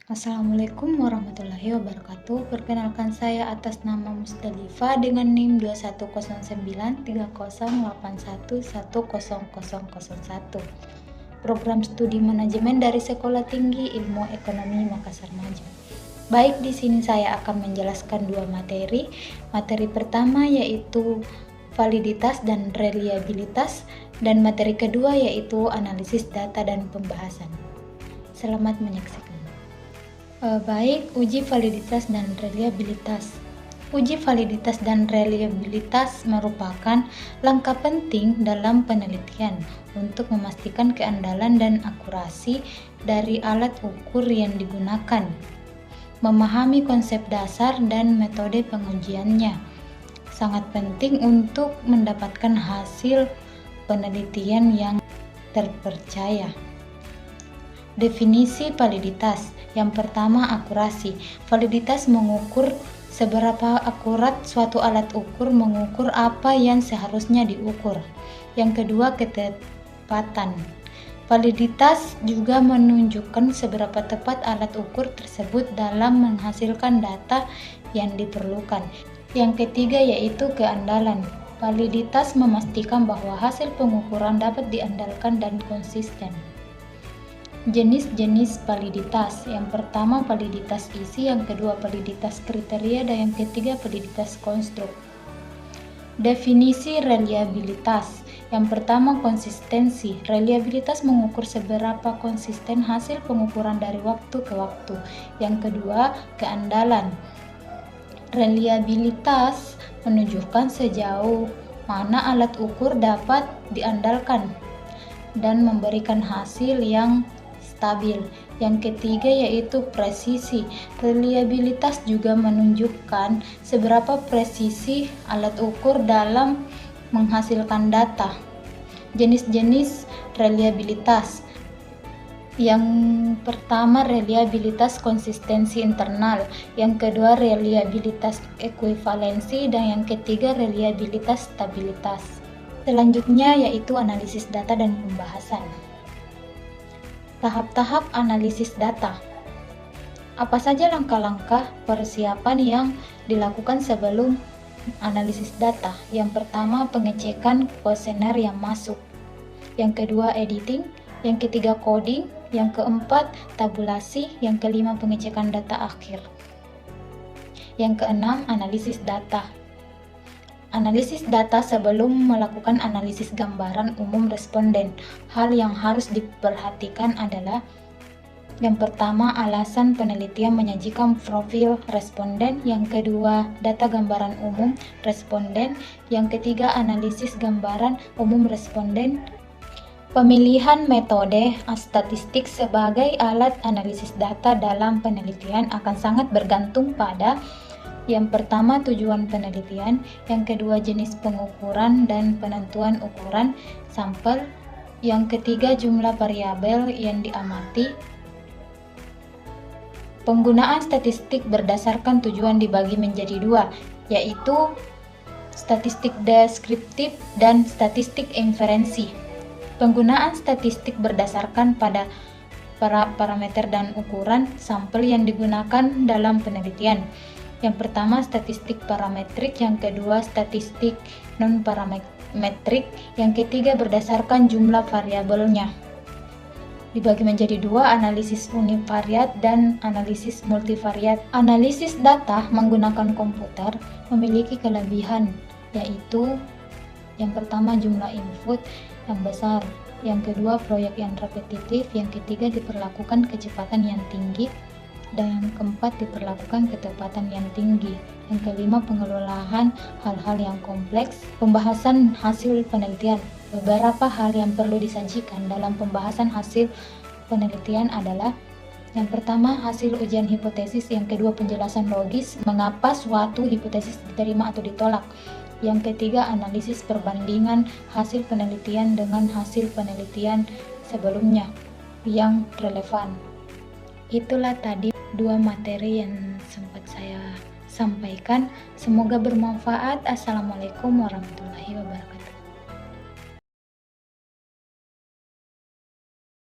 Assalamualaikum warahmatullahi wabarakatuh. Perkenalkan saya atas nama Musdalifah dengan NIM 21093081100001. Program studi manajemen dari Sekolah Tinggi Ilmu Ekonomi Makassar Maju. Baik, di sini saya akan menjelaskan dua materi. Materi pertama yaitu validitas dan reliabilitas, dan materi kedua yaitu analisis data dan pembahasan. Selamat menyaksikan. Baik, uji validitas dan reliabilitas. Uji validitas dan reliabilitas merupakan langkah penting dalam penelitian untuk memastikan keandalan dan akurasi dari alat ukur yang digunakan, memahami konsep dasar dan metode pengujiannya. Sangat penting untuk mendapatkan hasil penelitian yang terpercaya. Definisi validitas. Yang pertama, akurasi. Validitas mengukur seberapa akurat suatu alat ukur mengukur apa yang seharusnya diukur. Yang kedua, ketepatan. Validitas juga menunjukkan seberapa tepat alat ukur tersebut dalam menghasilkan data yang diperlukan. Yang ketiga yaitu keandalan. Validitas memastikan bahwa hasil pengukuran dapat diandalkan dan konsisten. Jenis-jenis validitas. Yang pertama validitas isi, yang kedua validitas kriteria, dan yang ketiga validitas konstruk. Definisi reliabilitas. Yang pertama konsistensi. Reliabilitas mengukur seberapa konsisten hasil pengukuran dari waktu ke waktu. Yang kedua keandalan. Reliabilitas menunjukkan sejauh mana alat ukur dapat diandalkan dan memberikan hasil yang stabil. Yang ketiga yaitu presisi. Reliabilitas juga menunjukkan seberapa presisi alat ukur dalam menghasilkan data. Jenis-jenis reliabilitas. Yang pertama reliabilitas konsistensi internal, yang kedua reliabilitas ekuivalensi, dan yang ketiga reliabilitas stabilitas. Selanjutnya yaitu analisis data dan pembahasan. Tahap-tahap analisis data. Apa saja langkah-langkah persiapan yang dilakukan sebelum analisis data? Yang pertama, pengecekan kuesioner yang masuk. Yang kedua, editing. Yang ketiga, coding. Yang keempat, tabulasi. Yang kelima, pengecekan data akhir. Yang keenam, analisis data. Analisis data sebelum melakukan analisis gambaran umum responden. Hal yang harus diperhatikan adalah yang pertama, alasan penelitian menyajikan profil responden. Yang kedua, data gambaran umum responden. Yang ketiga, analisis gambaran umum responden. Pemilihan metode statistik sebagai alat analisis data dalam penelitian akan sangat bergantung pada yang pertama, tujuan penelitian. Yang kedua, jenis pengukuran dan penentuan ukuran sampel. Yang ketiga, jumlah variabel yang diamati. Penggunaan statistik berdasarkan tujuan dibagi menjadi dua, yaitu statistik deskriptif dan statistik inferensi. Penggunaan statistik berdasarkan pada parameter dan ukuran sampel yang digunakan dalam penelitian. Yang pertama statistik parametrik, yang kedua statistik non-parametrik, yang ketiga berdasarkan jumlah variabelnya. Dibagi menjadi dua, analisis univariat dan analisis multivariat. Analisis data menggunakan komputer memiliki kelebihan, yaitu yang pertama jumlah input yang besar, yang kedua proyek yang repetitif, yang ketiga diperlakukan kecepatan yang tinggi, dan yang keempat diperlakukan ketepatan yang tinggi. Yang kelima, pengelolaan hal-hal yang kompleks. Pembahasan hasil penelitian. Beberapa hal yang perlu disajikan dalam pembahasan hasil penelitian adalah yang pertama, hasil ujian hipotesis. Yang kedua, penjelasan logis mengapa suatu hipotesis diterima atau ditolak. Yang ketiga, analisis perbandingan hasil penelitian dengan hasil penelitian sebelumnya yang relevan. Itulah tadi dua materi yang sempat saya sampaikan. Semoga bermanfaat. Assalamualaikum warahmatullahi wabarakatuh.